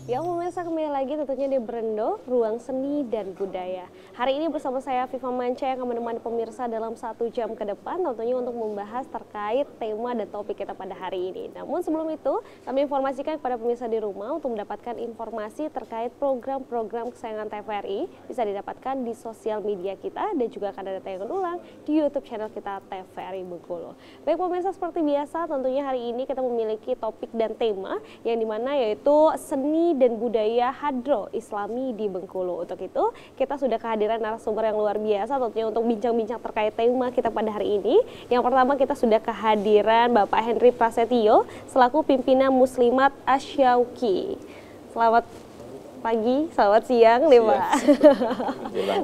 Ya pemirsa, kembali lagi tentunya di Brendo, Ruang Seni dan Budaya. Hari ini bersama saya Viva Manca yang akan menemani pemirsa dalam 1 jam ke depan tentunya untuk membahas terkait tema dan topik kita pada hari ini. Namun sebelum itu kami informasikan kepada pemirsa di rumah untuk mendapatkan informasi terkait program-program kesayangan TVRI bisa didapatkan di sosial media kita dan juga akan ada tayangan ulang di YouTube channel kita TVRI Bengkulu. Baik pemirsa, seperti biasa tentunya hari ini kita memiliki topik dan tema yang dimana yaitu seni dan budaya Hadroh Islami di Bengkulu. Untuk itu kita sudah kehadiran narasumber yang luar biasa tentunya untuk bincang-bincang terkait tema kita pada hari ini. Yang pertama kita sudah kehadiran Bapak Henry Prasetyo selaku pimpinan Muslimat Asyauqi. Selamat pagi, selamat siang nih Pak.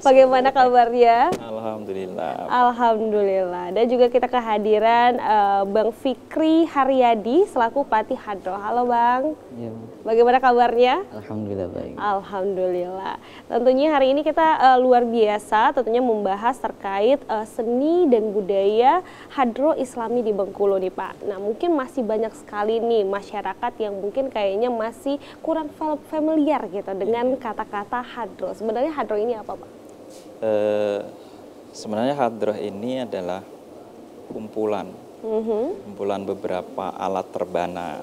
Bagaimana kabarnya? Alhamdulillah. Alhamdulillah. Dan juga kita kehadiran Bang Fikri Haryadi selaku pelatih Hadroh. Halo Bang. Ya. Bagaimana kabarnya? Alhamdulillah baik. Alhamdulillah. Tentunya hari ini kita luar biasa tentunya membahas terkait seni dan budaya Hadroh Islami di Bengkulu nih Pak. Nah mungkin masih banyak sekali nih masyarakat yang mungkin kayaknya masih kurang familiar gitu dengan kata-kata Hadroh. Sebenarnya Hadroh ini apa Pak? Sebenarnya Hadroh ini adalah kumpulan beberapa alat rebana.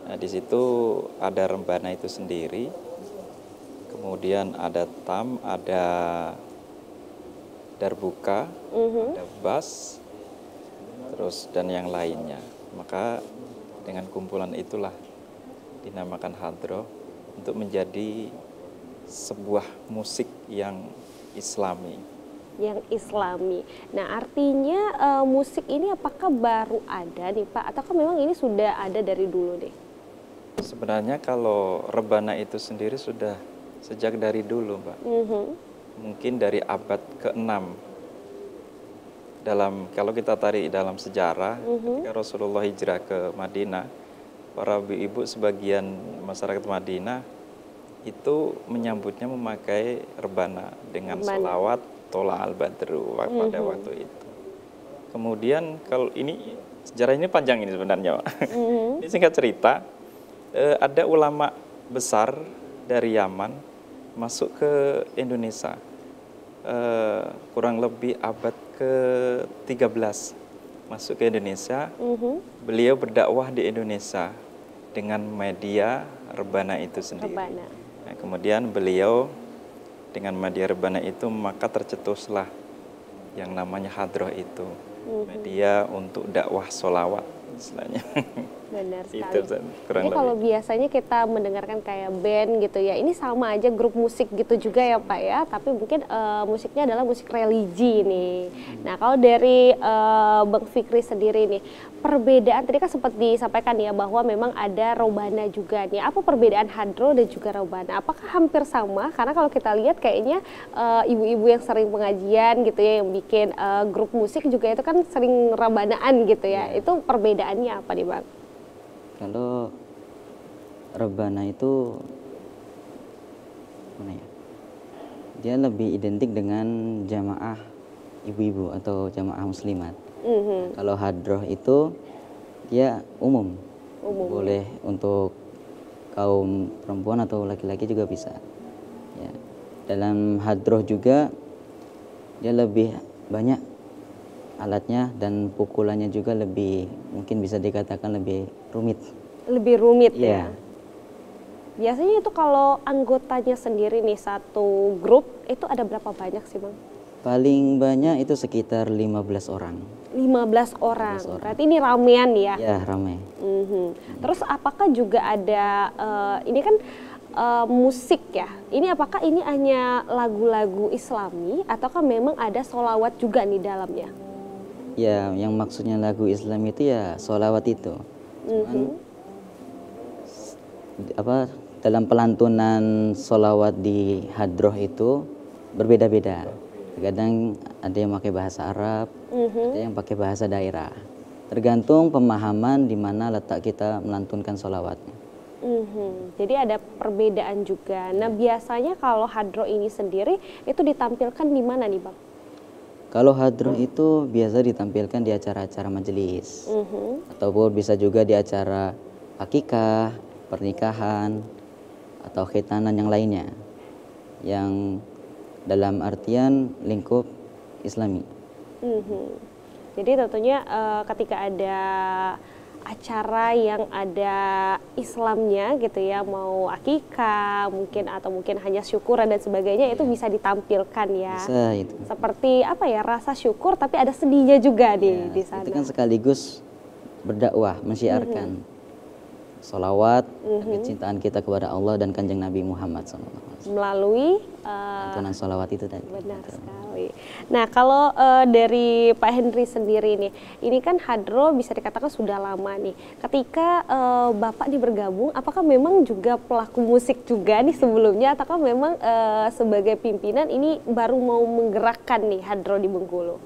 Nah, di situ ada rebana itu sendiri, kemudian ada tam, ada darbuka, ada bass, terus dan yang lainnya. Maka dengan kumpulan itulah dinamakan Hadroh untuk menjadi sebuah musik yang Islami. Yang Islami. Nah artinya musik ini apakah baru ada nih Pak, ataukah memang ini sudah ada dari dulu nih? Sebenarnya kalau rebana itu sendiri sudah sejak dari dulu Mbak. Mungkin dari abad ke-6. Kalau kita tarik dalam sejarah, ketika Rasulullah hijrah ke Madinah, para ibu sebagian masyarakat Madinah itu menyambutnya memakai rebana dengan sholawat Tola al-Badru pada waktu itu. Kemudian kalau ini sejarah ini panjang ini sebenarnya Pak. Ini singkat cerita, ada ulama besar dari Yaman masuk ke Indonesia kurang lebih abad ke-13 masuk ke Indonesia. Beliau berdakwah di Indonesia dengan media rebana itu sendiri. Nah, kemudian beliau dengan media rebana itu maka tercetuslah yang namanya Hadroh itu, media untuk dakwah sholawat istilahnya. Benar sekali. Itu kurang lebih. Kalau biasanya kita mendengarkan kayak band gitu ya, ini sama aja grup musik gitu juga ya Pak ya, tapi mungkin musiknya adalah musik religi nih. Nah kalau dari Bang Fikri sendiri nih, perbedaan tadi kan sempat disampaikan ya bahwa memang ada robana juga nih. Apa perbedaan Hadroh dan juga robana? Apakah hampir sama? Karena kalau kita lihat kayaknya ibu-ibu yang sering pengajian gitu ya, yang bikin grup musik juga itu kan sering rabanaan gitu ya. Itu perbedaannya apa nih Bang? Kalau rebana itu mana ya? Dia lebih identik dengan jamaah ibu-ibu atau jamaah muslimat. Kalau Hadroh itu dia umum. Boleh untuk kaum perempuan atau laki-laki juga bisa. Ya. Dalam Hadroh juga dia lebih banyak alatnya dan pukulannya juga lebih, mungkin bisa dikatakan lebih rumit. Lebih rumit ya? Biasanya itu kalau anggotanya sendiri nih satu grup itu ada berapa banyak sih Bang? Paling banyak itu sekitar 15 orang. 15 orang. Berarti ini ramean ya? Ya ramai. Terus apakah juga ada, ini kan musik ya, ini apakah ini hanya lagu-lagu Islami ataukah memang ada sholawat juga nih dalamnya? Ya, yang maksudnya lagu Islam itu ya sholawat itu. Cuman, dalam pelantunan sholawat di Hadroh itu berbeda-beda. Kadang ada yang pakai bahasa Arab, ada yang pakai bahasa daerah. Tergantung pemahaman di mana letak kita melantunkan sholawatnya. Jadi ada perbedaan juga. Nah biasanya kalau Hadroh ini sendiri itu ditampilkan di mana nih Bang? Kalau Hadroh itu biasa ditampilkan di acara-acara majelis, ataupun bisa juga di acara akikah, pernikahan. atau khitanan yang lainnya yang dalam artian lingkup Islami. Jadi tentunya ketika ada acara yang ada Islamnya gitu ya, mau akikah mungkin atau mungkin hanya syukuran dan sebagainya, itu bisa ditampilkan ya. Bisa itu. Seperti apa ya, rasa syukur tapi ada sedihnya juga Ya, di sana. itu kan sekaligus berdakwah, mensyiarkan sholawat, kecintaan kita kepada Allah dan kanjeng Nabi Muhammad SAW. Melalui Tuntunan sholawat itu tadi. benar sekali. Nah, kalau dari Pak Henry sendiri nih, ini kan Hadro bisa dikatakan sudah lama nih. Ketika Bapak nih bergabung, apakah memang juga pelaku musik juga nih sebelumnya, ataukah memang sebagai pimpinan ini baru mau menggerakkan nih Hadro di Bengkulu?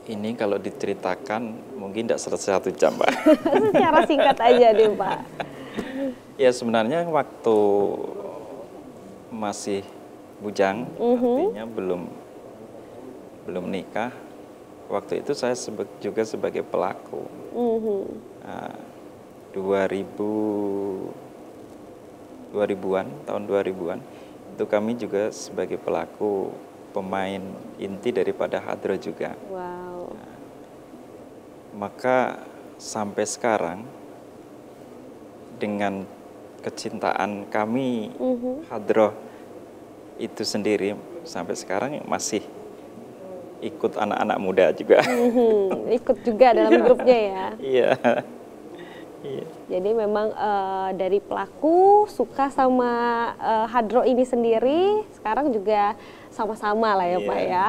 Ini kalau diceritakan mungkin tidak selesai 1 jam, Pak. Secara singkat aja deh, Pak. Ya sebenarnya waktu masih bujang, artinya belum nikah. Waktu itu saya juga sebagai pelaku. 2000-an, tahun 2000-an, itu kami juga sebagai pelaku pemain inti daripada Hadro juga. Wow. Maka sampai sekarang dengan kecintaan kami Hadroh itu sendiri sampai sekarang masih ikut anak-anak muda juga. Ikut juga dalam grupnya ya. Iya. Iya. Jadi memang dari pelaku suka sama Hadro ini sendiri, sekarang juga sama-sama lah ya Pak ya,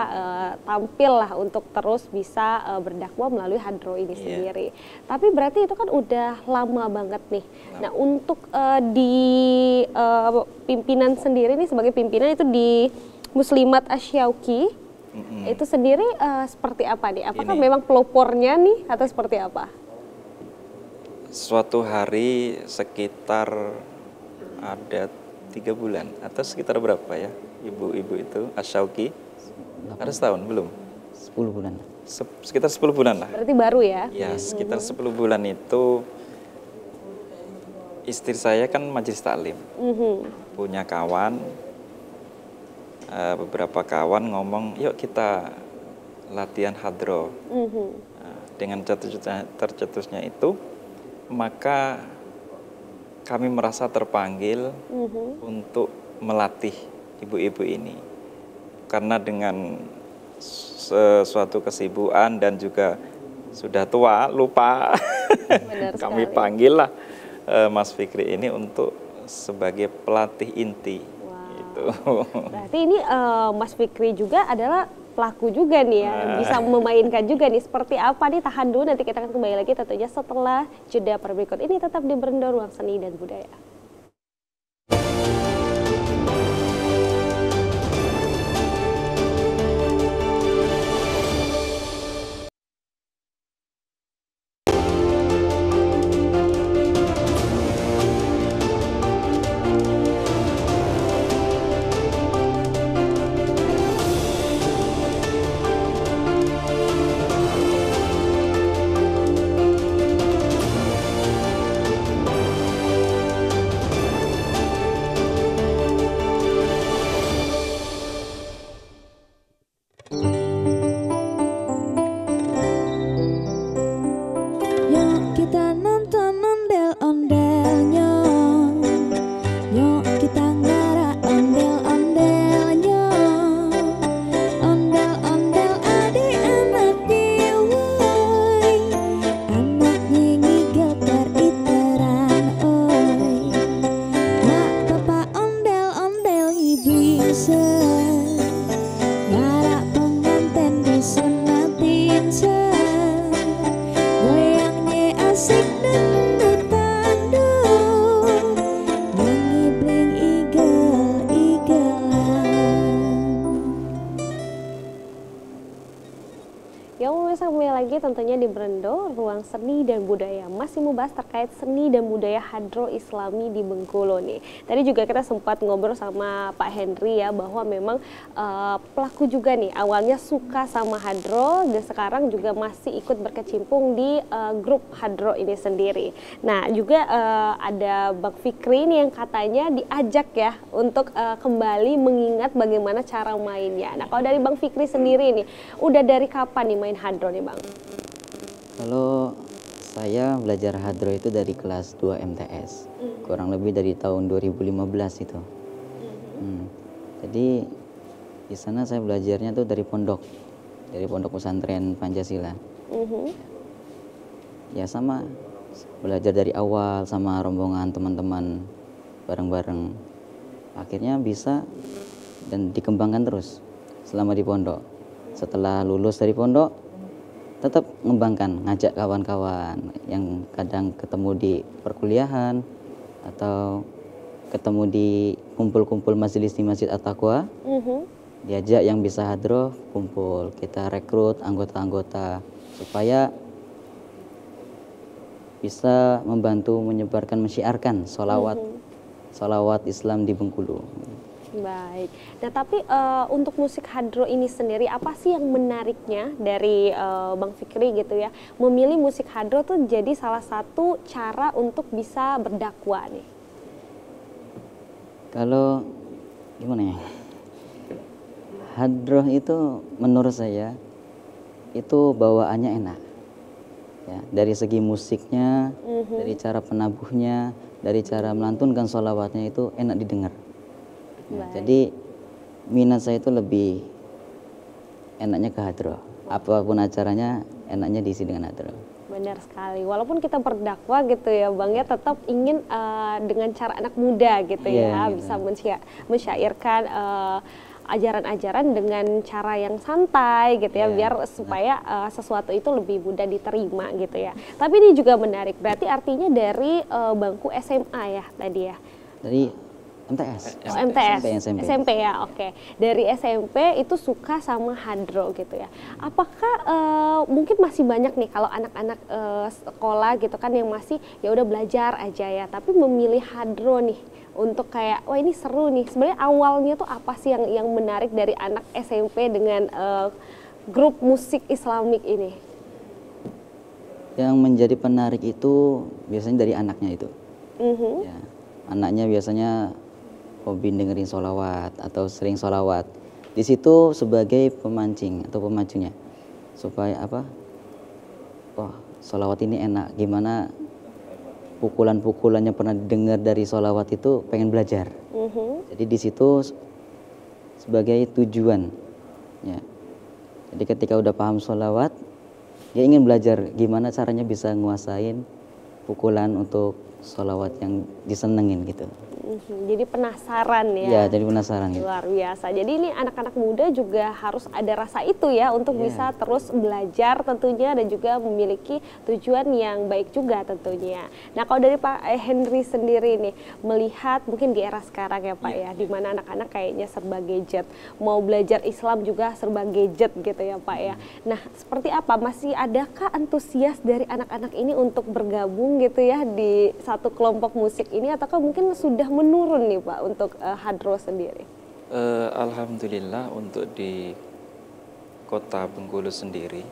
tampil lah untuk terus bisa berdakwah melalui Hadro ini sendiri. Tapi berarti itu kan udah lama banget nih. Nah untuk di pimpinan sendiri nih, sebagai pimpinan itu di Muslimat Asyauqi, itu sendiri seperti apa nih? Apakah memang pelopornya nih atau seperti apa? Suatu hari sekitar ada 3 bulan atau sekitar berapa ya ibu-ibu itu Asyauqi? Ada setahun belum? 10 bulan. Sekitar 10 bulan lah. Berarti baru ya? Ya sekitar 10 bulan itu istri saya kan majelis taklim, punya kawan, beberapa kawan ngomong yuk kita latihan Hadro. Dengan tercetusnya itu maka kami merasa terpanggil untuk melatih ibu-ibu ini, karena dengan suatu kesibukan dan juga sudah tua lupa kami panggillah Mas Fikri ini untuk sebagai pelatih inti. Gitu. Berarti ini Mas Fikri juga adalah pelaku juga nih ya, bisa memainkan juga nih. Seperti apa nih, tahan dulu, nanti kita akan kembali lagi tentunya setelah jeda berikut ini. Tetap di Berendo, Ruang Seni dan Budaya. lagi tentunya di Brendo, Ruang Seni dan Budaya. Masih membahas terkait seni dan budaya Hadroh Islami di Bengkulu nih. Tadi juga kita sempat ngobrol sama Pak Henry ya, bahwa memang pelaku juga nih awalnya suka sama Hadroh dan sekarang juga masih ikut berkecimpung di grup Hadroh ini sendiri. Nah juga ada Bang Fikri nih yang katanya diajak ya untuk kembali mengingat bagaimana cara mainnya. Nah kalau dari Bang Fikri sendiri nih, udah dari kapan nih main Hadroh nih Bang? Kalau saya belajar Hadroh itu dari kelas 2 MTS, kurang lebih dari tahun 2015 itu. Jadi di sana saya belajarnya tuh dari pondok pesantren Pancasila. Ya sama, belajar dari awal sama rombongan teman-teman bareng-bareng. Akhirnya bisa dan dikembangkan terus selama di pondok. Setelah lulus dari pondok, tetap mengembangkan, ngajak kawan-kawan yang kadang ketemu di perkuliahan atau ketemu di kumpul-kumpul majelis di Masjid At-Taqwa. Diajak yang bisa Hadroh, kumpul. Kita rekrut anggota-anggota supaya bisa membantu menyebarkan, mensyiarkan sholawat Islam di Bengkulu. Baik. Nah tapi untuk musik Hadroh ini sendiri apa sih yang menariknya dari Bang Fikri gitu ya, memilih musik Hadroh tuh jadi salah satu cara untuk bisa berdakwah nih? Kalau gimana ya, Hadroh itu menurut saya itu bawaannya enak ya, dari segi musiknya, dari cara penabuhnya, dari cara melantunkan sholawatnya itu enak didengar. Ya, jadi minat saya itu lebih enaknya ke Hadroh. Apapun acaranya enaknya diisi dengan Hadroh. Benar sekali. Walaupun kita berdakwah gitu ya Bang ya, tetap ingin dengan cara anak muda gitu ya, gitu. bisa mensyairkan ajaran-ajaran dengan cara yang santai gitu ya, biar supaya sesuatu itu lebih mudah diterima gitu ya. Tapi ini juga menarik, berarti artinya dari bangku SMA ya tadi ya? Dari MTS. Oh, MTS. SMP ya, oke. Dari SMP itu suka sama Hadroh gitu ya. Apakah mungkin masih banyak nih kalau anak-anak sekolah gitu kan yang masih ya udah belajar aja ya, tapi memilih Hadroh nih untuk kayak wah ini seru nih. Sebenarnya awalnya tuh apa sih yang menarik dari anak SMP dengan grup musik Islamik ini? Yang menjadi penarik itu biasanya dari anaknya itu. Ya, anaknya biasanya hobi dengerin sholawat atau sering sholawat. Di situ sebagai pemancing atau pemacunya supaya apa? Oh, sholawat ini enak. Gimana pukulan-pukulannya pernah dengar dari sholawat itu pengen belajar. Jadi di situ sebagai tujuan. Ya. Jadi ketika udah paham sholawat, dia ingin belajar gimana caranya bisa nguasain pukulan untuk sholawat yang disenengin gitu. Jadi penasaran ya? Ya, jadi penasaran gitu. Luar biasa. Jadi ini anak-anak muda juga harus ada rasa itu ya untuk bisa terus belajar tentunya dan juga memiliki tujuan yang baik juga tentunya. Nah kalau dari Pak Henry sendiri nih, melihat mungkin di era sekarang ya Pak ya, di mana anak-anak kayaknya serba gadget, mau belajar Islam juga serba gadget gitu ya Pak ya. Nah seperti apa, masih adakah antusias dari anak-anak ini untuk bergabung gitu ya di satu kelompok musik ini, ataukah mungkin sudah menurun nih Pak untuk Hadroh sendiri? Alhamdulillah untuk di kota Bengkulu sendiri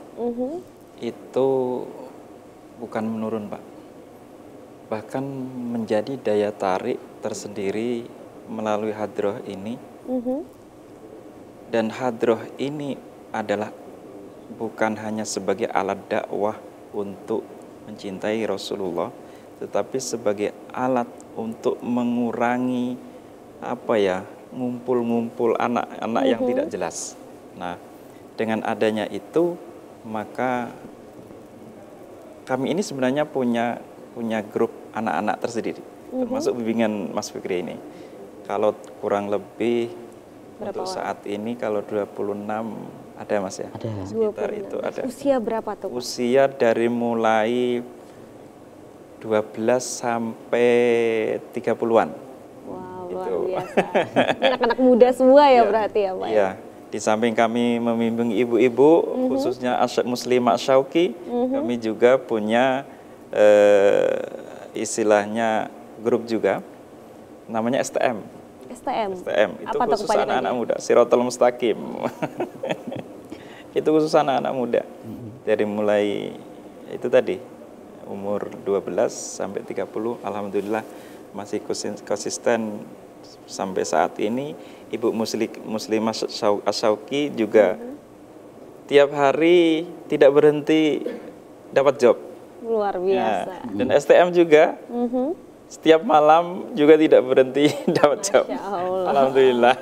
itu bukan menurun Pak, bahkan menjadi daya tarik tersendiri melalui Hadroh ini. Dan Hadroh ini adalah bukan hanya sebagai alat dakwah untuk mencintai Rasulullah, tetapi sebagai alat untuk mengurangi ngumpul-ngumpul anak-anak yang tidak jelas. Nah, dengan adanya itu maka kami ini sebenarnya punya grup anak-anak tersendiri, termasuk bimbingan Mas Fikri ini. Kalau kurang lebih berapa untuk saat ini kalau 26 ada Mas ya? Ada. Sekitar 26. Itu ada. Usia berapa tuh? Usia dari mulai 12 sampai 30-an. Wow, gitu. Luar biasa. Anak-anak muda semua ya berarti ya Pak? Iya, Di samping kami membimbing ibu-ibu, khususnya Muslimah Syauqi, kami juga punya istilahnya grup juga, namanya STM. STM. STM itu Apa khusus anak-anak muda, Siratal Mustaqim. Itu khusus anak-anak muda. Dari mulai itu tadi umur 12 sampai 30, alhamdulillah masih konsisten sampai saat ini. Ibu Muslimah Syauqi juga tiap hari tidak berhenti dapat job. Luar biasa. Dan STM juga setiap malam juga tidak berhenti dapat job. Alhamdulillah.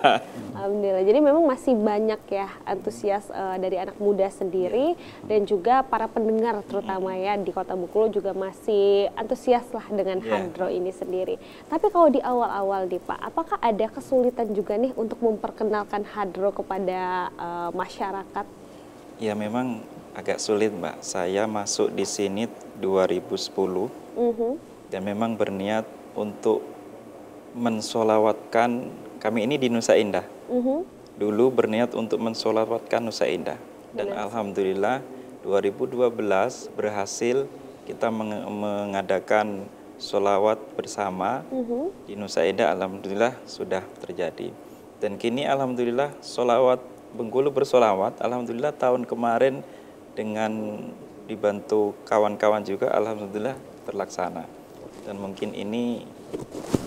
Alhamdulillah. Jadi memang masih banyak ya antusias dari anak muda sendiri dan juga para pendengar terutama ya di Kota Bengkulu juga masih antusias lah dengan hadroh ini sendiri. Tapi kalau di awal-awal nih Pak, apakah ada kesulitan juga nih untuk memperkenalkan hadroh kepada masyarakat? Ya memang agak sulit Mbak. Saya masuk di sini 2010 dan memang berniat untuk mensolawatkan, kami ini di Nusa Indah. Dulu berniat untuk mensolawatkan Nusa Indah. Dan alhamdulillah 2012 berhasil kita mengadakan solawat bersama di Nusa Indah. Alhamdulillah sudah terjadi. Dan kini alhamdulillah solawat Bengkulu bersolawat. Alhamdulillah tahun kemarin dengan dibantu kawan-kawan juga alhamdulillah terlaksana. Dan mungkin ini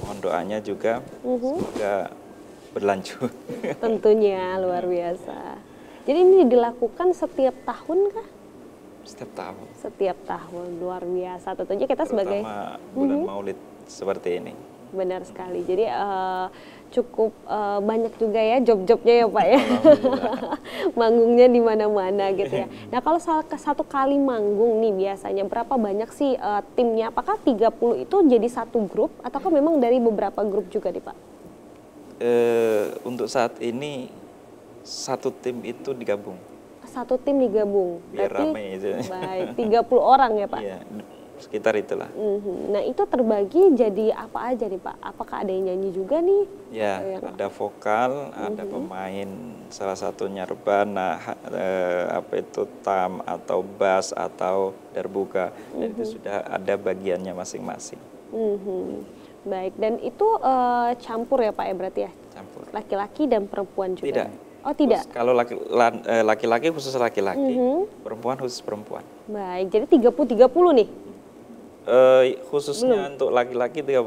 mohon doanya juga semoga berlanjut. Tentunya luar biasa. Jadi ini dilakukan setiap tahun kah? Setiap tahun. Setiap tahun, luar biasa. Tentunya kita sebagai bulan Maulid seperti ini. Benar sekali. Jadi cukup banyak juga ya job-jobnya ya Pak ya. Manggungnya di mana-mana gitu ya. Nah kalau satu kali manggung nih biasanya berapa banyak sih timnya? Apakah 30 itu jadi satu grup ataukah memang dari beberapa grup juga nih Pak? Untuk saat ini satu tim itu digabung. Satu tim digabung. Biar berarti, ramai itu. Baik, 30 orang ya Pak? Iya, sekitar itulah. Nah itu terbagi jadi apa aja nih Pak? Apakah ada yang nyanyi juga nih? Ya, ada vokal, ada pemain, salah satunya rebana, apa itu tam atau bass atau darbuka, dan itu sudah ada bagiannya masing-masing. Baik, dan itu campur ya Pak ya berarti ya? Campur. Laki-laki dan perempuan juga? Tidak. Oh tidak? Kalau laki-laki khusus laki-laki, perempuan khusus perempuan. Baik, jadi 30-30 nih? Khususnya untuk laki-laki 30,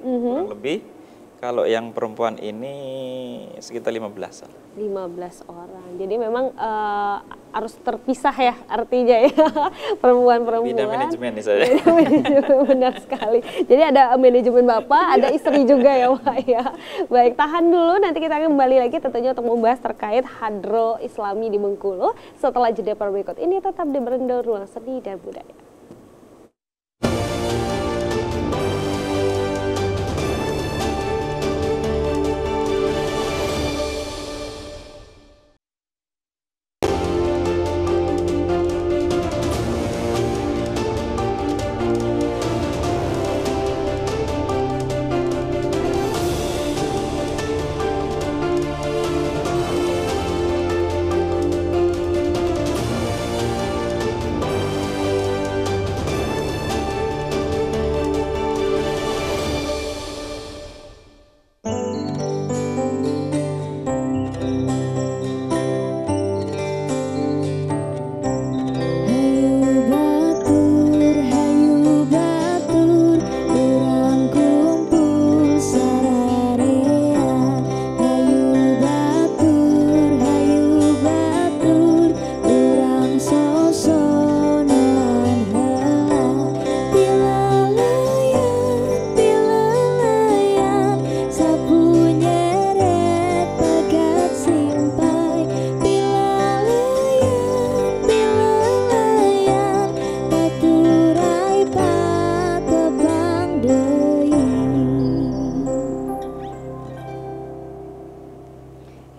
kurang lebih. Kalau yang perempuan ini sekitar 15. 15 orang. Jadi memang harus terpisah ya artinya ya perempuan-perempuan. Beda manajemen nih saya. Beda manajemen, benar sekali. Jadi ada manajemen Bapak, ada istri juga ya Pak ya. Baik, tahan dulu nanti kita akan kembali lagi tentunya untuk membahas terkait hadroh Islami di Bengkulu. Setelah jeda berikut ini tetap di Berendo Ruang Seni dan Budaya.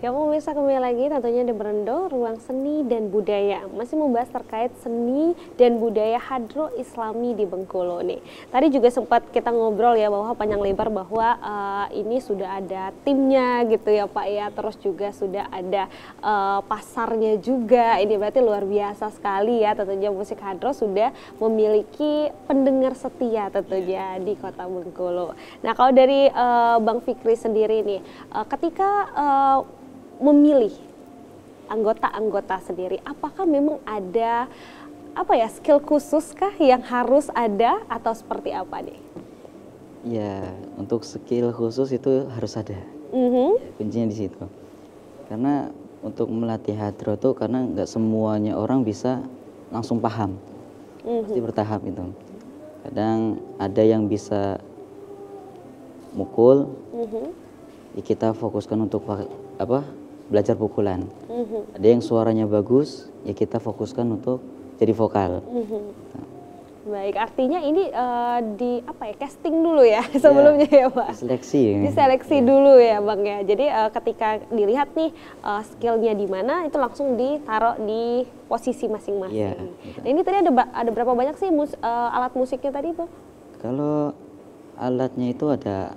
Ya pemirsa, kembali lagi tentunya di Berendo, Ruang Seni dan Budaya. Masih membahas terkait seni dan budaya Hadroh Islami di Bengkulu nih. Tadi juga sempat kita ngobrol ya bahwa panjang lebar bahwa ini sudah ada timnya gitu ya Pak ya. Terus juga sudah ada pasarnya juga. Ini berarti luar biasa sekali ya, tentunya musik Hadroh sudah memiliki pendengar setia tentunya di Kota Bengkulu. Nah kalau dari Bang Fikri sendiri nih, ketika memilih anggota-anggota sendiri, apakah memang ada skill khusus kah yang harus ada atau seperti apa nih? Ya, untuk skill khusus itu harus ada. Kuncinya di situ. Karena untuk melatih hadroh tuh karena nggak semuanya orang bisa langsung paham. Pasti bertahap itu. Kadang ada yang bisa mukul, ya kita fokuskan untuk belajar pukulan. Ada yang suaranya bagus, ya kita fokuskan untuk jadi vokal. Baik, artinya ini casting dulu ya sebelumnya ya Pak. Diseleksi. Diseleksi dulu ya Bang ya. Jadi ketika dilihat nih skillnya di mana, itu langsung ditaruh di posisi masing-masing. Nah ini tadi ada berapa banyak sih alat musiknya tadi Bang? Kalau alatnya itu ada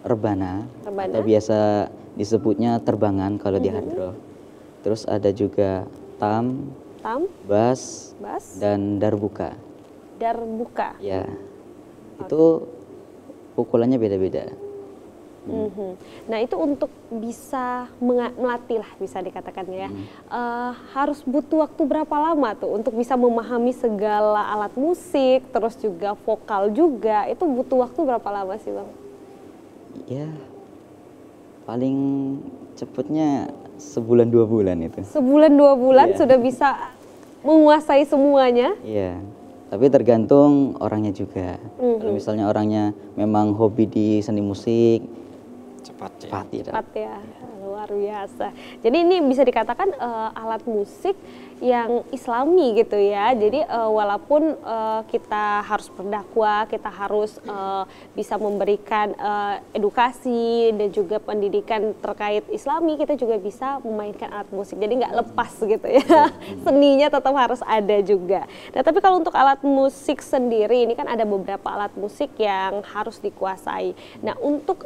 rebana. Atau biasa disebutnya terbangan kalau di hadroh. Terus ada juga tam, bass, dan darbuka. Darbuka. Ya, itu pukulannya beda-beda. Nah itu untuk bisa melatih lah bisa dikatakan ya, harus butuh waktu berapa lama tuh untuk bisa memahami segala alat musik, terus juga vokal juga, itu butuh waktu berapa lama sih Bang? Ya, paling cepatnya sebulan 2 bulan itu. Sebulan 2 bulan sudah bisa menguasai semuanya? Iya, tapi tergantung orangnya juga. Kalau misalnya orangnya memang hobi di seni musik, cepat ya, luar biasa. Jadi ini bisa dikatakan alat musik yang islami gitu ya. Jadi walaupun kita harus berdakwah, kita harus bisa memberikan edukasi dan juga pendidikan terkait islami, kita juga bisa memainkan alat musik. Jadi nggak lepas gitu ya. Seninya tetap harus ada juga. Nah tapi kalau untuk alat musik sendiri, ini kan ada beberapa alat musik yang harus dikuasai. Nah untuk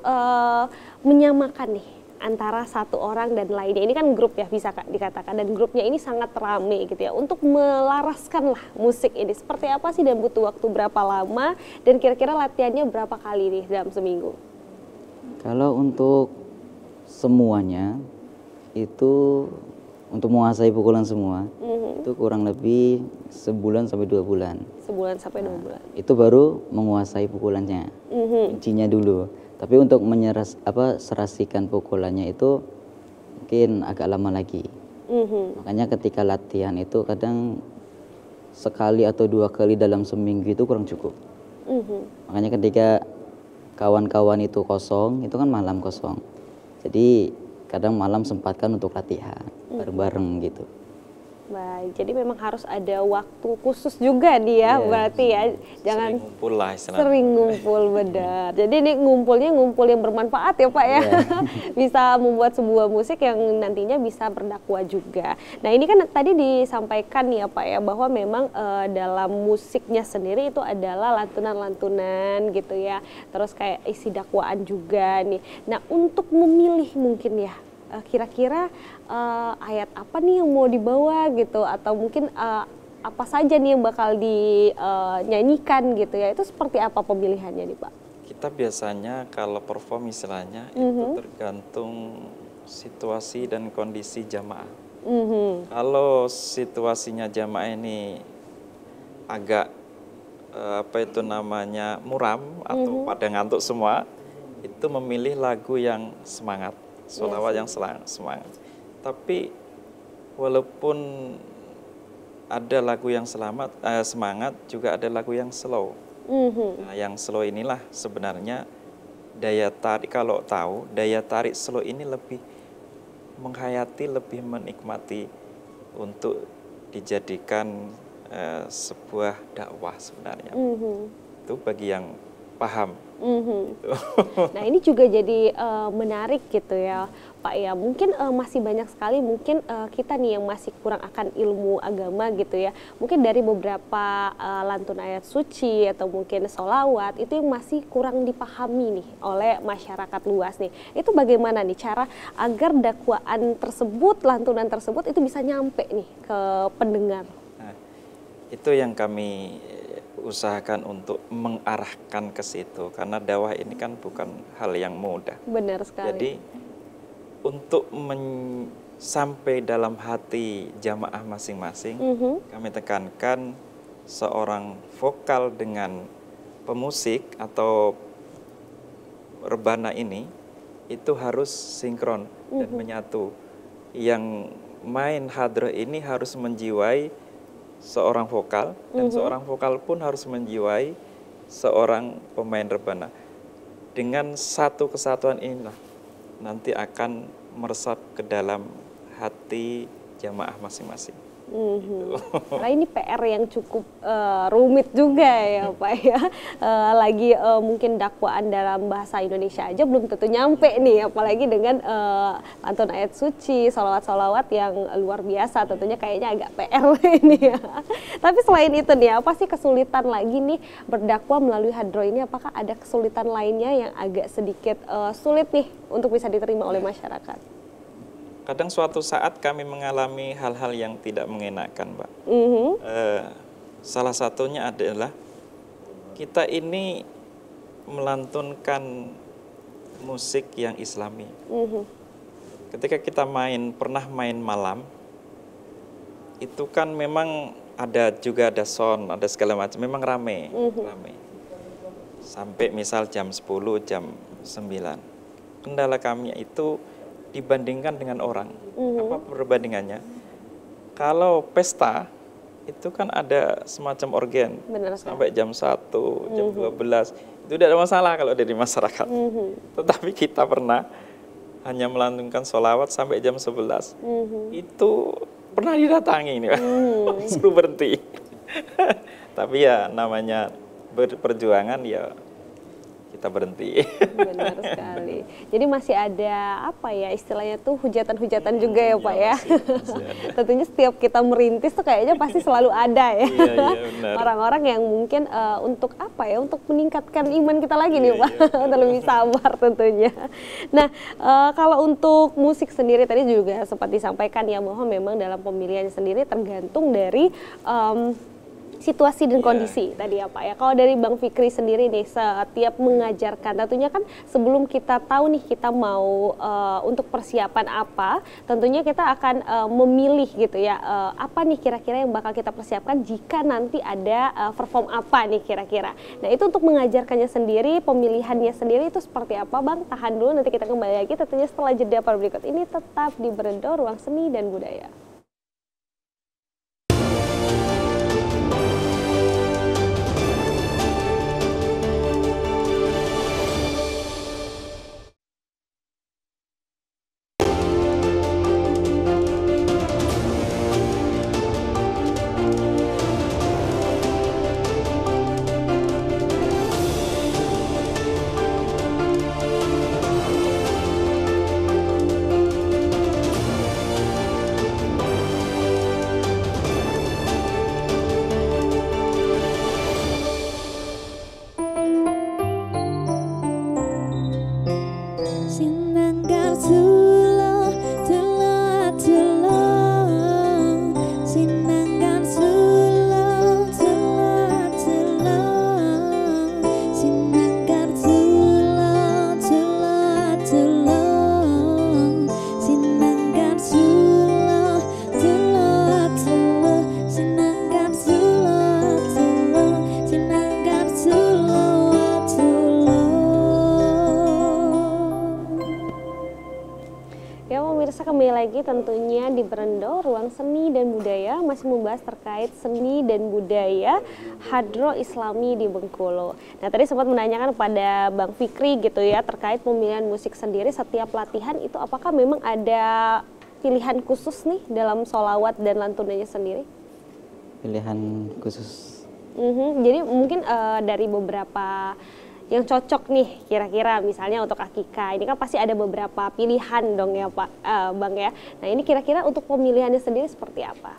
menyamakan nih antara satu orang dan lainnya, ini kan grup ya bisa dikatakan, dan grupnya ini sangat rame gitu ya, untuk melaraskan lah musik ini seperti apa sih dan butuh waktu berapa lama dan kira-kira latihannya berapa kali nih dalam seminggu? Kalau untuk semuanya itu untuk menguasai pukulan semua itu kurang lebih sebulan sampai 2 bulan. Sebulan sampai 2 bulan. Itu baru menguasai pukulannya, kuncinya dulu. Tapi untuk serasikan pukulannya itu mungkin agak lama lagi. Makanya ketika latihan itu kadang sekali atau 2 kali dalam seminggu itu kurang cukup. Makanya ketika kawan-kawan itu kosong, itu kan malam kosong. Jadi kadang malam sempatkan untuk latihan bareng-bareng gitu. Baik, jadi memang harus ada waktu khusus juga nih ya, berarti ya, jangan sering ngumpul lah istilahnya. Sering ngumpul, benar. Jadi ini ngumpul yang bermanfaat ya Pak ya, bisa membuat sebuah musik yang nantinya bisa berdakwah juga. Nah ini kan tadi disampaikan nih ya Pak ya, bahwa memang dalam musiknya sendiri itu adalah lantunan-lantunan gitu ya, terus kayak isi dakwaan juga nih. Nah untuk memilih mungkin ya, kira-kira ayat apa nih yang mau dibawa gitu, atau mungkin apa saja nih yang bakal dinyanyikan gitu ya, itu seperti apa pemilihannya nih Pak? Kita biasanya kalau perform istilahnya itu tergantung situasi dan kondisi jamaah. Kalau situasinya jamaah ini agak muram atau pada ngantuk semua, itu memilih lagu yang semangat, sholawat yang semangat. Tapi walaupun ada lagu yang semangat, juga ada lagu yang slow. Nah, yang slow inilah sebenarnya daya tarik, kalau tahu daya tarik slow ini lebih menghayati, lebih menikmati untuk dijadikan sebuah dakwah sebenarnya. Itu bagi yang paham. Gitu. Nah ini juga jadi menarik gitu ya Pak ya, mungkin masih banyak sekali mungkin kita nih yang masih kurang akan ilmu agama gitu ya. Mungkin dari beberapa lantun ayat suci atau mungkin sholawat itu yang masih kurang dipahami nih oleh masyarakat luas nih. Itu bagaimana nih cara agar dakwaan tersebut, lantunan tersebut itu bisa nyampe nih ke pendengar? Nah, itu yang kami usahakan untuk mengarahkan ke situ, karena dakwah ini kan bukan hal yang mudah. Benar sekali. Jadi untuk sampai dalam hati jamaah masing-masing, kami tekankan seorang vokal dengan pemusik atau rebana ini itu harus sinkron dan menyatu. Yang main hadroh ini harus menjiwai seorang vokal, dan seorang vokal pun harus menjiwai seorang pemain rebana. Dengan satu kesatuan inilah nanti akan meresap ke dalam hati jamaah masing-masing. Nah ini PR yang cukup rumit juga ya Pak ya. Lagi mungkin dakwaan dalam bahasa Indonesia aja belum tentu nyampe nih, apalagi dengan lantun ayat suci, sholawat-sholawat yang luar biasa, tentunya kayaknya agak PR ini ya. Tapi selain itu nih, apa sih kesulitan lagi nih berdakwah melalui hadroh ini? Apakah ada kesulitan lainnya yang agak sedikit sulit nih untuk bisa diterima oleh masyarakat? Kadang suatu saat kami mengalami hal-hal yang tidak mengenakan, Mbak. Salah satunya adalah kita ini melantunkan musik yang islami. Ketika kita pernah main malam, itu kan memang juga ada sound, ada segala macam, memang rame. Sampai misal jam 10, jam 9. Kendala kami itu dibandingkan dengan orang. Apa perbandingannya? Kalau pesta itu kan ada semacam organ. Sampai jam 1, jam 12 itu tidak ada masalah kalau dari masyarakat. Tetapi kita pernah hanya melantunkan sholawat sampai jam 11. Itu pernah didatangi ini, suruh berhenti. Tapi ya namanya perjuangan ya kita berhenti. Benar sekali. Jadi masih ada apa ya istilahnya tuh hujatan-hujatan juga ya Pak ya. Tentunya setiap kita merintis tuh kayaknya pasti selalu ada ya. Orang-orang yang mungkin untuk apa ya, untuk meningkatkan iman kita lagi nih Pak, untuk lebih sabar tentunya. Nah kalau untuk musik sendiri tadi juga sempat disampaikan ya bahwa memang dalam pemilihannya sendiri tergantung dari situasi dan kondisi tadi ya Pak ya. Kalau dari Bang Fikri sendiri nih, setiap mengajarkan, tentunya kan sebelum kita tahu nih kita mau untuk persiapan apa, tentunya kita akan memilih gitu ya, apa nih kira-kira yang bakal kita persiapkan jika nanti ada perform apa nih kira-kira. Nah itu untuk mengajarkannya sendiri, pemilihannya sendiri itu seperti apa Bang? Tahan dulu, nanti kita kembali lagi tentunya setelah jeda berikut ini, tetap di Berendo, Ruang Seni dan Budaya. Kembali lagi tentunya di Berendo, Ruang Seni dan Budaya, masih membahas terkait seni dan budaya hadroh islami di Bengkulu. Nah tadi sempat menanyakan pada Bang Fikri gitu ya, terkait pemilihan musik sendiri setiap latihan itu apakah memang ada pilihan khusus nih dalam sholawat dan lantunannya sendiri? Pilihan khusus? Jadi mungkin dari beberapa yang cocok nih kira-kira misalnya untuk akikah? Ini kan pasti ada beberapa pilihan dong ya Pak, Bang ya. Nah ini kira-kira untuk pemilihannya sendiri seperti apa?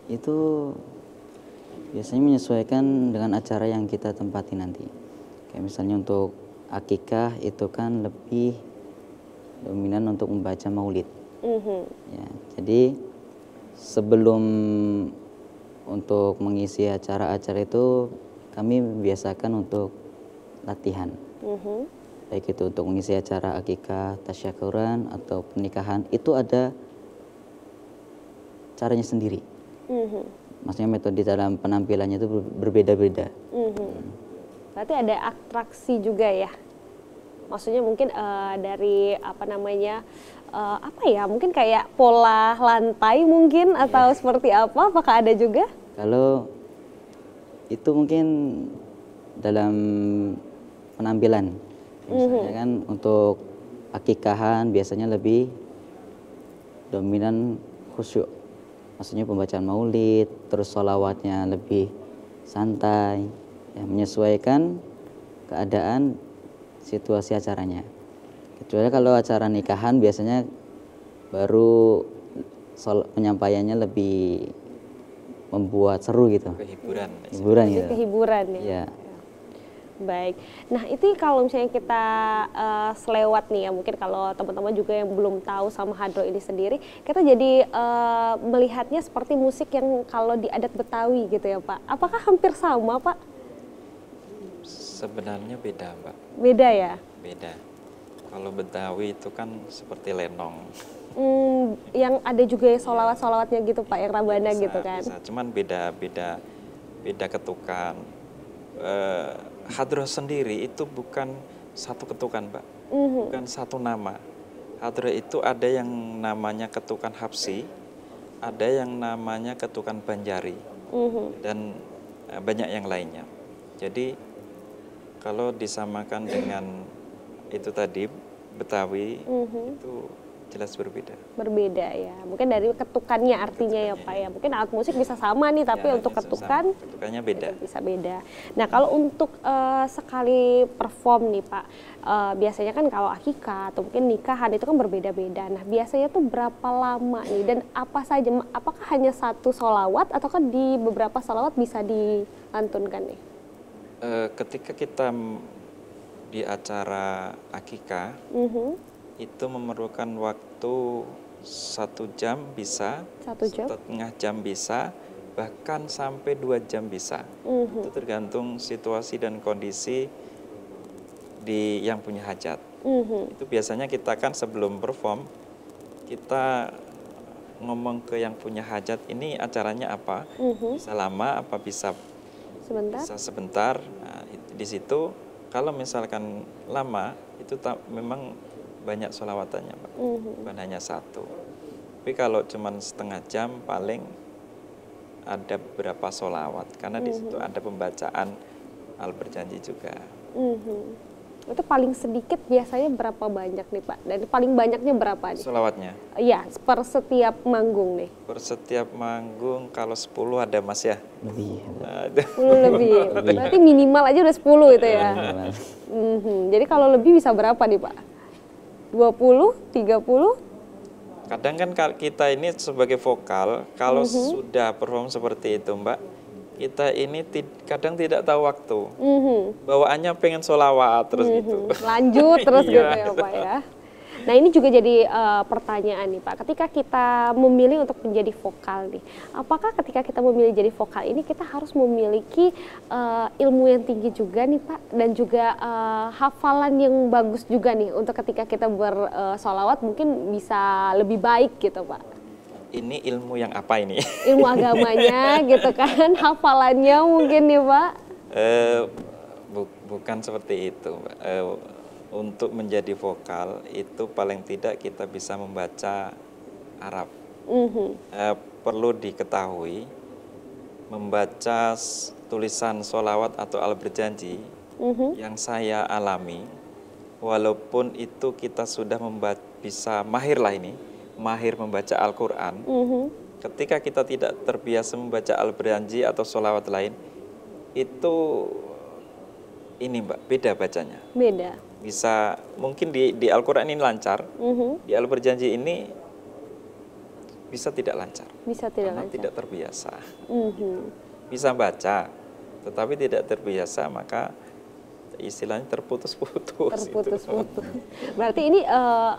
Itu biasanya menyesuaikan dengan acara yang kita tempati nanti. Kayak misalnya untuk akikah itu kan lebih dominan untuk membaca maulid. Ya, jadi sebelum untuk mengisi acara-acara itu kami biasakan untuk latihan. Baik itu untuk mengisi acara akikah, tasyakuran atau pernikahan itu ada caranya sendiri. Maksudnya metode dalam penampilannya itu berbeda-beda. Berarti ada atraksi juga ya? Maksudnya mungkin dari apa namanya, mungkin kayak pola lantai mungkin atau seperti apa? Apakah ada juga? Kalau itu mungkin dalam penampilan, misalnya kan untuk akikahan biasanya lebih dominan khusyuk. Maksudnya pembacaan maulid, terus sholawatnya lebih santai, ya, menyesuaikan keadaan situasi acaranya. Kecuali kalau acara nikahan biasanya baru penyampaiannya lebih membuat seru gitu. Hiburan gitu. Kehiburan ya. Ya. Baik. Nah itu kalau misalnya kita selewat nih ya, mungkin kalau teman-teman juga yang belum tahu sama hadroh ini sendiri, kita jadi melihatnya seperti musik yang kalau di adat Betawi gitu ya Pak. Apakah hampir sama Pak? Sebenarnya beda, Mbak. Beda ya? Beda. Kalau Betawi itu kan seperti lenong. Yang ada juga sholawat-sholawatnya gitu Pak, yang rabana Bisa, gitu kan? bisa. Cuman beda ketukan. Hadroh sendiri itu bukan satu ketukan, Mbak. Bukan satu nama. Hadroh itu ada yang namanya ketukan Habsi, ada yang namanya ketukan Banjari, dan banyak yang lainnya. Jadi kalau disamakan dengan itu tadi Betawi, itu jelas berbeda. Berbeda ya, mungkin dari ketukannya artinya ya Pak ya. Mungkin alat musik bisa sama nih, tapi Ya, untuk bisa ketukan sama. Ketukannya beda. itu bisa beda. Nah kalau untuk sekali perform nih Pak, biasanya kan kalau akikah atau mungkin nikahan itu kan berbeda-beda. Nah biasanya tuh berapa lama nih, dan apa saja, apakah hanya satu sholawat ataukah di beberapa sholawat bisa dilantunkan nih? Ketika kita di acara akikah, itu memerlukan waktu 1 jam bisa, 1 jam? setengah jam bisa, bahkan sampai 2 jam bisa. Itu tergantung situasi dan kondisi di yang punya hajat. Itu biasanya kita kan sebelum perform, kita ngomong ke yang punya hajat, ini acaranya apa, bisa lama, apa bisa sebentar. Nah, di situ kalau misalkan lama, itu memang banyak sholawatannya, Pak. Bukan hanya satu. Tapi kalau cuma setengah jam paling ada beberapa sholawat, karena di situ ada pembacaan al-berjanji juga. Itu paling sedikit biasanya berapa banyak nih Pak? Dan paling banyaknya berapa nih? Sholawatnya? Iya, per setiap manggung nih. Per setiap manggung kalau 10 ada Mas ya? Lebih. Nah, 10 lebih. Berarti minimal aja udah 10 itu ya? Jadi kalau lebih bisa berapa nih Pak? 20, 30? Kadang kan kita ini sebagai vokal, kalau sudah perform seperti itu Mbak, kita ini kadang tidak tahu waktu. Bawaannya pengen sholawat terus gitu. Lanjut terus gitu ya Pak ya. Nah ini juga jadi pertanyaan nih Pak, ketika kita memilih untuk menjadi vokal nih, apakah ketika kita memilih jadi vokal ini kita harus memiliki ilmu yang tinggi juga nih Pak, dan juga hafalan yang bagus juga nih untuk ketika kita bersolawat mungkin bisa lebih baik gitu Pak? Ini ilmu yang apa ini? Ilmu agamanya gitu kan, hafalannya mungkin nih Pak? Bukan seperti itu Mbak. Untuk menjadi vokal itu paling tidak kita bisa membaca Arab. Perlu diketahui, membaca tulisan sholawat atau al-berjanji yang saya alami, walaupun itu kita sudah bisa mahir membaca Al-Quran, ketika kita tidak terbiasa membaca al-berjanji atau sholawat lain, itu ini Mbak, beda bacanya. Beda. Bisa mungkin di Al-Quran ini lancar, di Al-Berjanji ini bisa tidak lancar. Bisa tidak karena lancar. tidak terbiasa. Bisa baca, tetapi tidak terbiasa, maka istilahnya terputus-putus. Terputus-putus. Berarti ini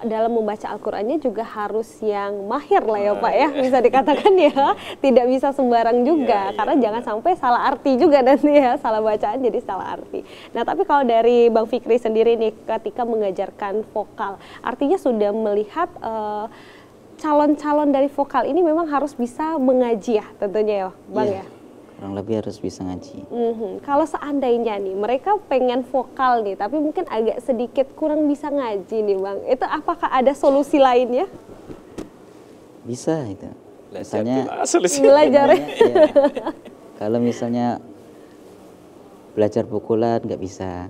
dalam membaca Al-Qur'annya juga harus yang mahir lah ya Pak ya, bisa dikatakan ya. Tidak bisa sembarang juga, karena jangan sampai salah arti juga nanti ya, salah bacaan jadi salah arti. Nah tapi kalau dari Bang Fikri sendiri nih, ketika mengajarkan vokal, artinya sudah melihat calon-calon dari vokal ini memang harus bisa mengaji ya tentunya ya Bang ya? Kurang lebih harus bisa ngaji. Kalau seandainya nih mereka pengen vokal nih, tapi mungkin agak sedikit kurang bisa ngaji nih Bang, itu apakah ada solusi lainnya? Bisa itu. Misalnya Belajar ya. Kalau misalnya belajar pukulan nggak bisa,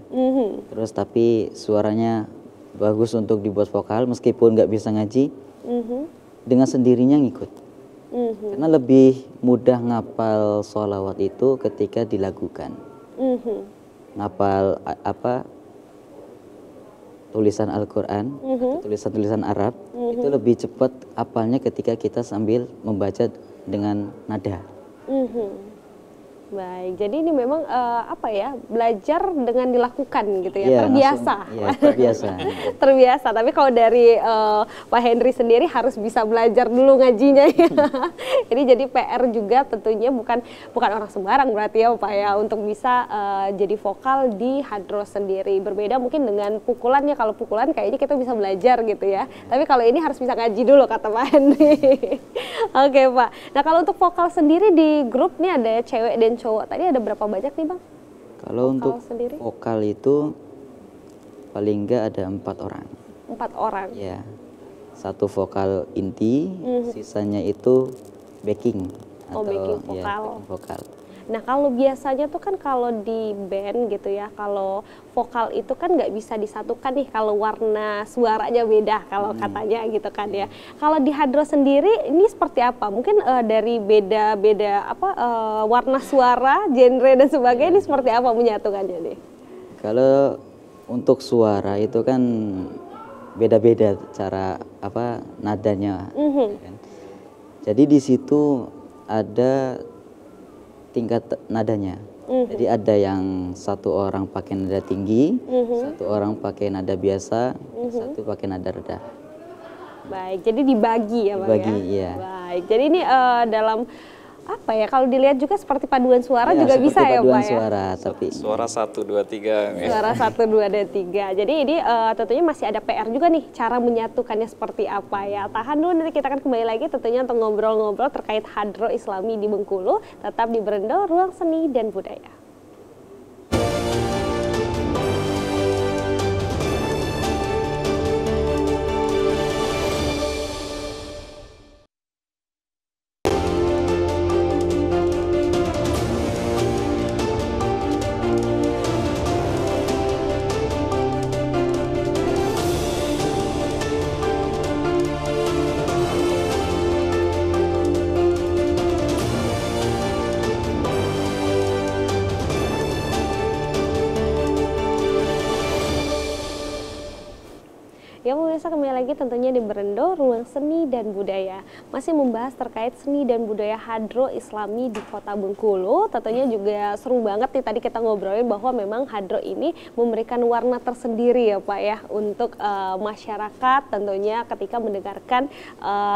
terus tapi suaranya bagus untuk dibuat vokal meskipun nggak bisa ngaji, dengan sendirinya ngikut. Karena lebih mudah ngapal sholawat itu ketika dilakukan. Ngapal tulisan Al-Quran, tulisan-tulisan Arab, itu lebih cepat apalnya ketika kita sambil membaca dengan nada. Baik, jadi ini memang belajar dengan dilakukan gitu ya, terbiasa. Terbiasa. Terbiasa, tapi kalau dari Pak Henry sendiri harus bisa belajar dulu ngajinya ya. Ini jadi PR juga tentunya, bukan orang sembarang berarti ya Pak ya, untuk bisa jadi vokal di hadroh sendiri. Berbeda mungkin dengan pukulannya, kalau pukulan kayaknya kita bisa belajar gitu ya. Tapi kalau ini harus bisa ngaji dulu kata Pak Henry. Oke Pak, nah kalau untuk vokal sendiri di grup nih ada cewek dan cowok, tadi ada berapa banyak nih Bang? Kalau untuk sendiri? vokal itu paling enggak ada 4 orang. 4 orang? Ya, 1 vokal inti, sisanya itu backing. Backing vokal. Ya, backing vokal. Nah kalau biasanya tuh kan kalau di band gitu ya, kalau vokal itu kan nggak bisa disatukan nih kalau warna suaranya beda kalau katanya gitu kan ya. Kalau di hadroh sendiri ini seperti apa? Mungkin dari beda-beda warna suara, genre dan sebagainya, ini seperti apa menyatukannya nih? Kalau untuk suara itu kan beda-beda cara nadanya. Kan? Jadi di situ ada tingkat nadanya. Jadi ada yang 1 orang pakai nada tinggi, 1 orang pakai nada biasa, 1 pakai nada rendah. Baik, jadi dibagi ya Bang ya? Iya. Baik, jadi ini dalam kalau dilihat juga seperti paduan suara juga bisa ya Pak ya? Paduan suara, tapi suara 1, 2, 3. Suara 1, 2, dan 3. Jadi ini tentunya masih ada PR juga nih, cara menyatukannya seperti apa ya. Tahan dulu, nanti kita akan kembali lagi tentunya untuk ngobrol-ngobrol terkait hadroh Islami di Bengkulu. Tetap di Berendo, Ruang Seni dan Budaya. Ya pemirsa, kembali lagi tentunya di Berendo, Ruang Seni dan Budaya. Masih membahas terkait seni dan budaya hadroh Islami di Kota Bengkulu. Tentunya juga seru banget nih, tadi kita ngobrolin bahwa memang hadroh ini memberikan warna tersendiri ya Pak ya, untuk masyarakat tentunya ketika mendengarkan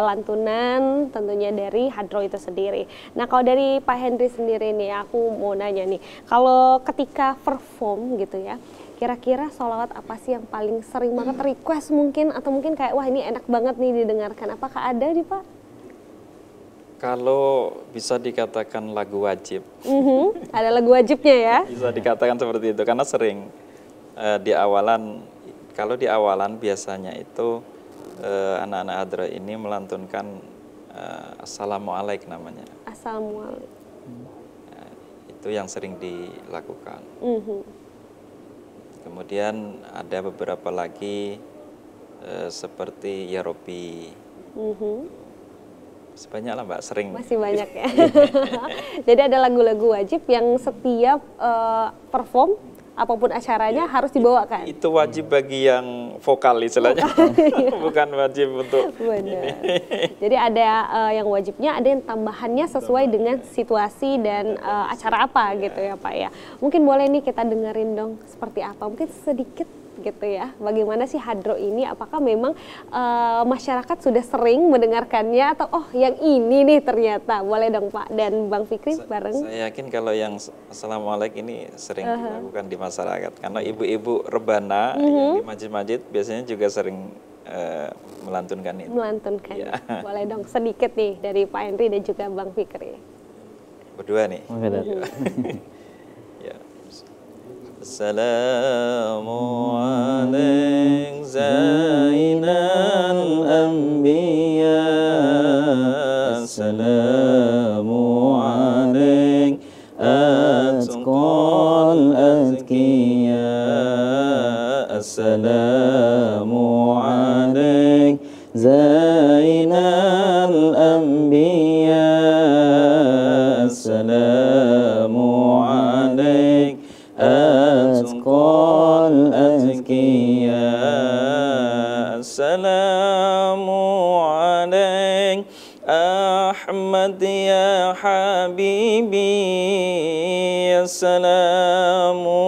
lantunan tentunya dari hadroh itu sendiri. Nah kalau dari Pak Henry sendiri nih, aku mau nanya nih, kalau ketika perform gitu ya, kira-kira sholawat apa sih yang paling sering banget request mungkin, atau mungkin kayak wah ini enak banget nih didengarkan, apakah ada nih Pak? Kalau bisa dikatakan lagu wajib. Ada lagu wajibnya ya? Bisa dikatakan seperti itu, karena sering kalau di awalan biasanya itu anak-anak hadroh ini melantunkan Assalamualaikum namanya. Assalamualaikum. Itu yang sering dilakukan. Kemudian ada beberapa lagi seperti Ya Robbi. Sebanyak lah Mbak, sering. Masih banyak ya. Jadi ada lagu-lagu wajib yang setiap perform apapun acaranya harus dibawakan. Itu wajib bagi yang vokal istilahnya, bukan wajib untuk Benar. Jadi ada yang wajibnya, ada yang tambahannya sesuai dengan situasi dan acara apa gitu ya Pak ya. Mungkin boleh nih kita dengerin dong seperti apa, mungkin sedikit gitu ya. Bagaimana sih hadroh ini? Apakah memang masyarakat sudah sering mendengarkannya atau oh yang ini nih ternyata. Boleh dong Pak dan Bang Fikri bareng. Saya yakin kalau yang Assalamualaikum ini sering dilakukan di masyarakat karena ibu-ibu rebana yang di masjid-masjid biasanya juga sering melantunkan itu. Melantunkan. Ya. Boleh dong sedikit nih dari Pak Henry dan juga Bang Fikri. Berdua nih. Ya. Assalamu alaikum zainal anbiya. Assalamu alaikum atqal azkiya. Assalamu alaikum zainal anbiya. Assalamu alaikum atqal azkiya. Assalamu alaikum Ahmad ya habibi. Assalamu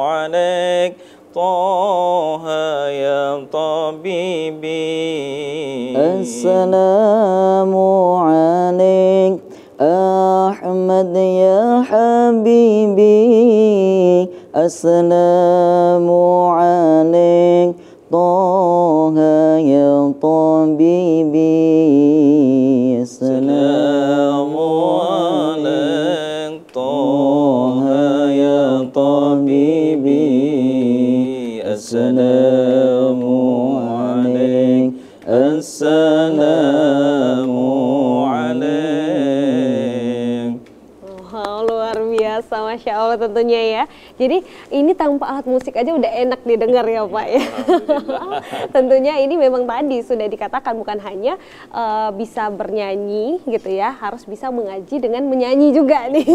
alaikum Taha ya tabibi. Assalamu alaikum Ahmad ya habibi. Assalamu alaikum Taha ya tabibi. Assalamu alaikum Taha ya tabibi. Assalamu alaikum. Assalamu alaikum. Wow, luar biasa, Masya Allah tentunya ya. Jadi ini tanpa alat musik aja udah enak didengar ya Pak ya. Tentunya ini memang tadi sudah dikatakan bukan hanya bisa bernyanyi gitu ya, harus bisa mengaji dengan menyanyi juga nih.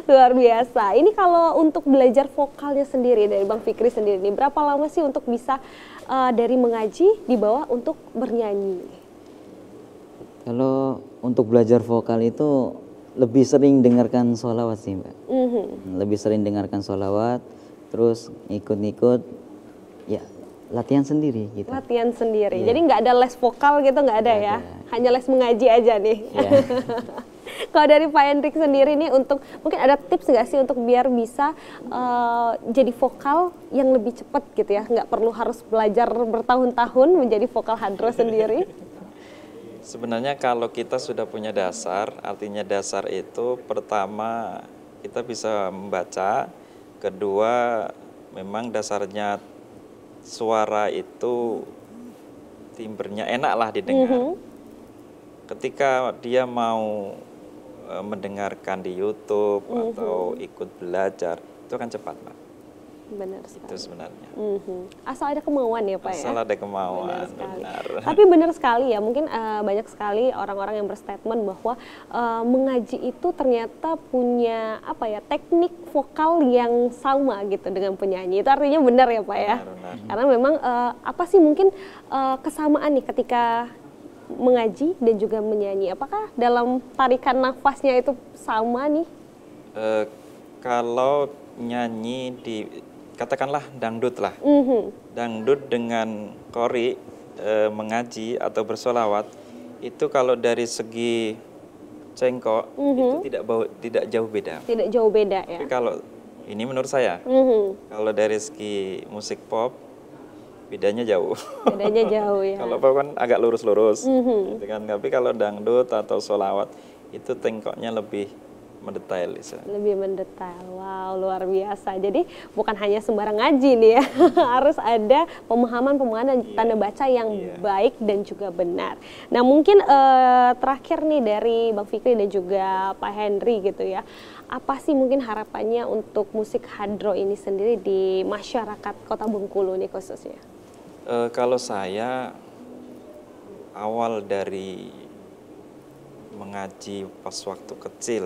Luar biasa. Ini kalau untuk belajar vokalnya sendiri dari Bang Fikri sendiri nih, berapa lama sih untuk bisa dari mengaji dibawa untuk bernyanyi? Kalau untuk belajar vokal itu lebih sering dengarkan sholawat sih Mbak. Lebih sering dengarkan sholawat, terus ikut-ikut, ya latihan sendiri gitu. Latihan sendiri, jadi nggak ada les vokal gitu, nggak ada ya? Hanya les mengaji aja nih. Kalau dari Pak Hendrik sendiri nih, untuk mungkin ada tips nggak sih untuk biar bisa jadi vokal yang lebih cepat gitu ya? Nggak perlu harus belajar bertahun-tahun menjadi vokal hadroh sendiri. Sebenarnya kalau kita sudah punya dasar, artinya dasar itu pertama kita bisa membaca, kedua memang dasarnya suara itu timbernya enak lah didengar. Ketika dia mau mendengarkan di YouTube atau ikut belajar, itu akan cepat Pak. Benar sekali. Itu sebenarnya. Asal ada kemauan ya Pak Asal ya? ada kemauan, benar. Tapi benar sekali ya, mungkin banyak sekali orang-orang yang berstatement bahwa mengaji itu ternyata punya apa ya, teknik vokal yang sama gitu dengan penyanyi. Itu artinya benar ya Pak ya? Benar. Karena memang apa sih mungkin kesamaan nih ketika mengaji dan juga menyanyi? Apakah dalam tarikan nafasnya itu sama nih? Kalau nyanyi di katakanlah dangdut lah, dangdut dengan qori mengaji atau bersolawat itu kalau dari segi cengkok itu tidak jauh beda. Tidak jauh beda ya. Tapi kalau ini menurut saya, kalau dari segi musik pop bedanya jauh. Bedanya jauh ya. Kalau pop kan agak lurus-lurus, gitu kan. Tapi kalau dangdut atau solawat itu tengkoknya lebih mendetail. Lebih mendetail. Wow, luar biasa. Jadi bukan hanya sembarang ngaji nih ya. Harus ada pemahaman dan tanda baca yang baik dan juga benar. Nah, mungkin terakhir nih dari Bang Fikri dan juga Pak Henry gitu ya. Apa sih mungkin harapannya untuk musik hadroh ini sendiri di masyarakat Kota Bengkulu nih khususnya? Kalau saya awal dari mengaji pas waktu kecil.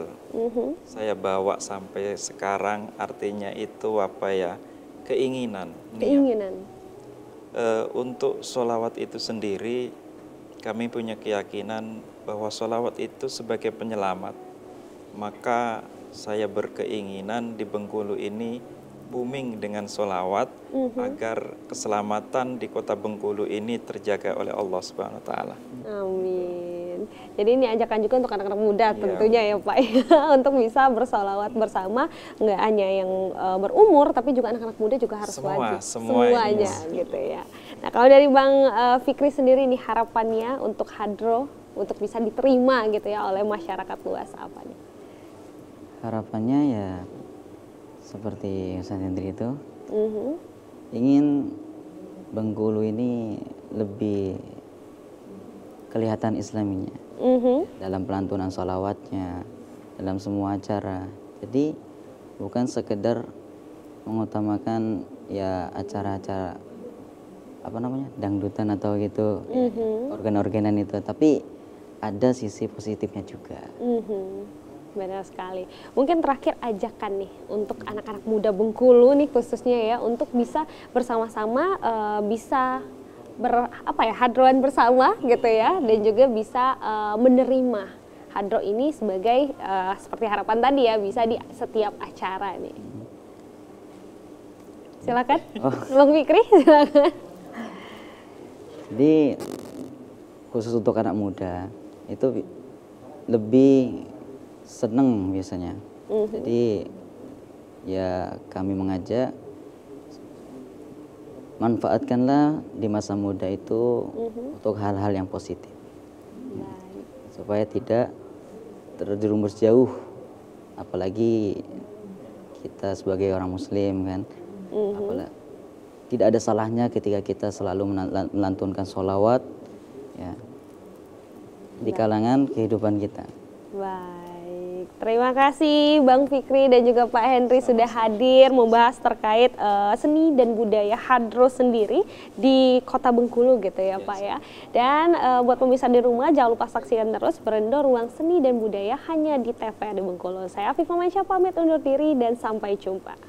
Saya bawa sampai sekarang, artinya itu apa ya? Keinginan. Keinginan. Untuk sholawat itu sendiri, kami punya keyakinan bahwa sholawat itu sebagai penyelamat. Maka saya berkeinginan di Bengkulu ini booming dengan sholawat agar keselamatan di kota Bengkulu ini terjaga oleh Allah Subhanahu Wa Taala. Amin. Jadi ini ajakan juga untuk anak-anak muda tentunya ya Pak, untuk bisa bersolawat bersama, nggak hanya yang berumur, tapi juga anak-anak muda juga harus wajib. Semuanya gitu ya. Nah kalau dari Bang Fikri sendiri nih harapannya untuk hadroh, untuk bisa diterima gitu ya oleh masyarakat luas apa nih? Harapannya ya seperti Ustaz Hendri itu, ingin Bengkulu ini lebih kelihatan islaminya dalam pelantunan sholawatnya, dalam semua acara. Jadi bukan sekedar mengutamakan ya acara-acara apa namanya dangdutan atau gitu, organ-organan itu, tapi ada sisi positifnya juga. Benar sekali. Mungkin terakhir ajakan nih untuk anak-anak muda Bengkulu nih khususnya ya, untuk bisa bersama-sama bisa hadroan bersama gitu ya, dan juga bisa menerima hadro ini sebagai seperti harapan tadi ya, bisa di setiap acara nih. Silakan, Bang Fikri, silakan. Jadi khusus untuk anak muda itu lebih seneng biasanya. Jadi ya kami mengajak, manfaatkanlah di masa muda itu untuk hal-hal yang positif, supaya tidak terjerumus jauh, apalagi kita sebagai orang muslim kan, tidak ada salahnya ketika kita selalu melantunkan sholawat ya di kalangan kehidupan kita. Baik, terima kasih Bang Fikri dan juga Pak Henry sudah hadir membahas terkait seni dan budaya hadro sendiri di Kota Bengkulu gitu ya Pak ya. Dan buat pemirsa di rumah jangan lupa saksikan terus Berendo Ruang Seni dan Budaya hanya di TVRI Bengkulu. Saya Viva Mansyah pamit undur diri dan sampai jumpa.